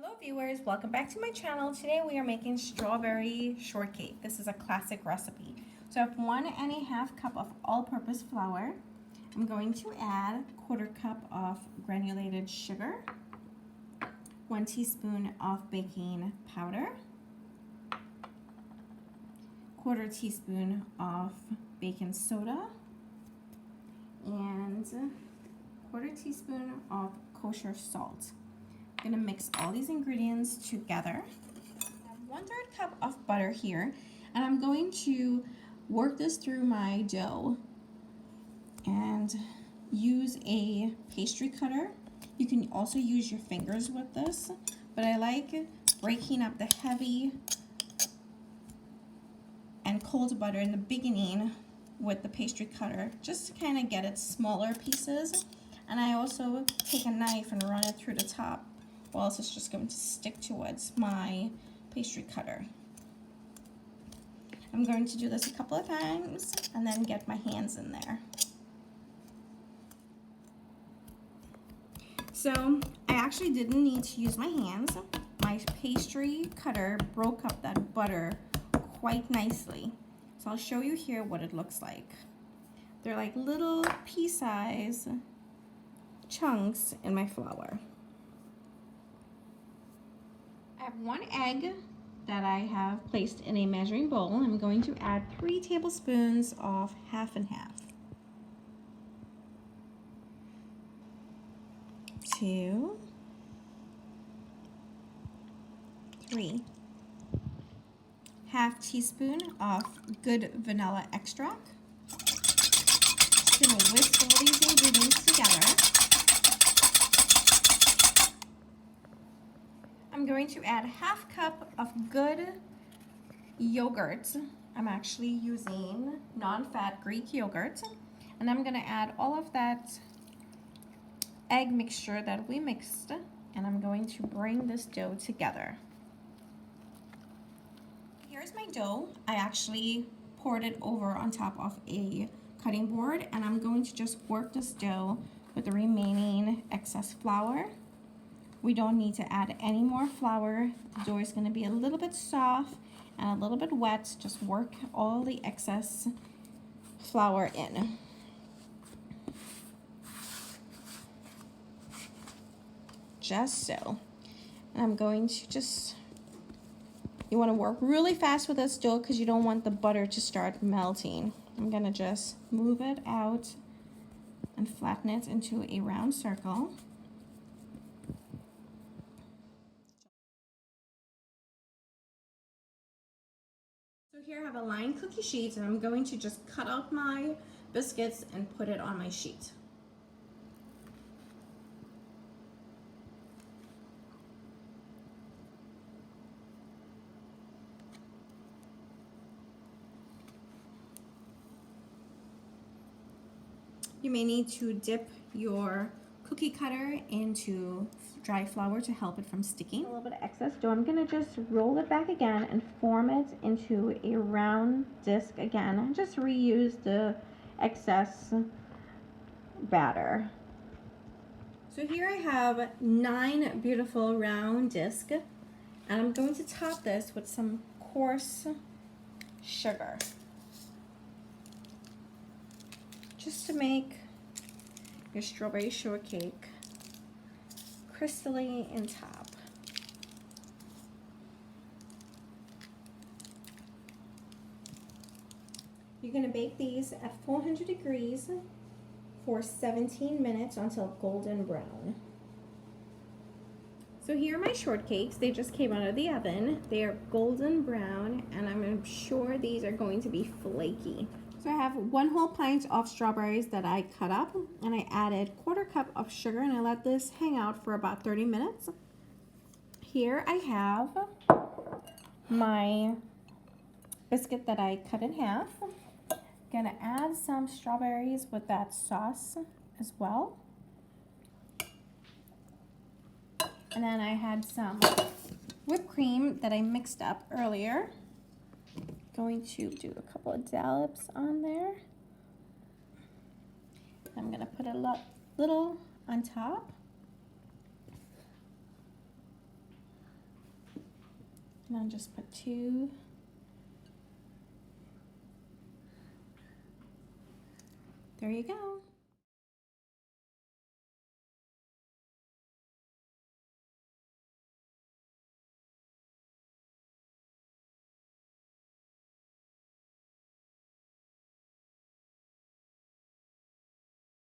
Hello viewers, welcome back to my channel. Today we are making strawberry shortcake. This is a classic recipe. So I have 1.5 cup of all-purpose flour. I'm going to add 1/4 cup of granulated sugar, 1 teaspoon of baking powder, 1/4 teaspoon of baking soda, and 1/4 teaspoon of kosher salt. I'm going to mix all these ingredients together. I have 1/3 cup of butter here, and I'm going to work this through my dough and use a pastry cutter. You can also use your fingers with this, but I like breaking up the heavy and cold butter in the beginning with the pastry cutter just to kind of get it smaller pieces. And I also take a knife and run it through the top, or else it's just going to stick towards my pastry cutter. I'm going to do this a couple of times and then get my hands in there. So I actually didn't need to use my hands. My pastry cutter broke up that butter quite nicely. So I'll show you here what it looks like. They're like little pea-size chunks in my flour. I have 1 egg that I have placed in a measuring bowl. I'm going to add 3 tablespoons of half and half. 2, 3. Half teaspoon of good vanilla extract. Just going to whisk all these ingredients together. I'm going to add 1/2 cup of good yogurt. I'm actually using non-fat Greek yogurt. And I'm going to add all of that egg mixture that we mixed, and I'm going to bring this dough together. Here's my dough. I actually poured it over on top of a cutting board, and I'm going to just work this dough with the remaining excess flour. We don't need to add any more flour. The dough is going to be a little bit soft and a little bit wet. Just work all the excess flour in. Just so. And I'm going to you want to work really fast with this dough because you don't want the butter to start melting. I'm going to just move it out and flatten it into a round circle. So here I have a lined cookie sheet, and I'm going to just cut out my biscuits and put it on my sheet. You may need to dip your cookie cutter into dry flour to help it from sticking. A little bit of excess dough. I'm going to just roll it back again and form it into a round disc again. And just reuse the excess batter. So here I have 9 beautiful round discs, and I'm going to top this with some coarse sugar, just to make your strawberry shortcake crystally in top. You're going to bake these at 400 degrees for 17 minutes until golden brown. So here are my shortcakes. They just came out of the oven. They are golden brown, and I'm sure these are going to be flaky. So I have 1 whole pint of strawberries that I cut up, and I added 1/4 cup of sugar, and I let this hang out for about 30 minutes. Here I have my biscuit that I cut in half. Gonna add some strawberries with that sauce as well. And then I had some whipped cream that I mixed up earlier. Going to do a couple of dollops on there. I'm gonna put a little on top. And then just put 2. There you go.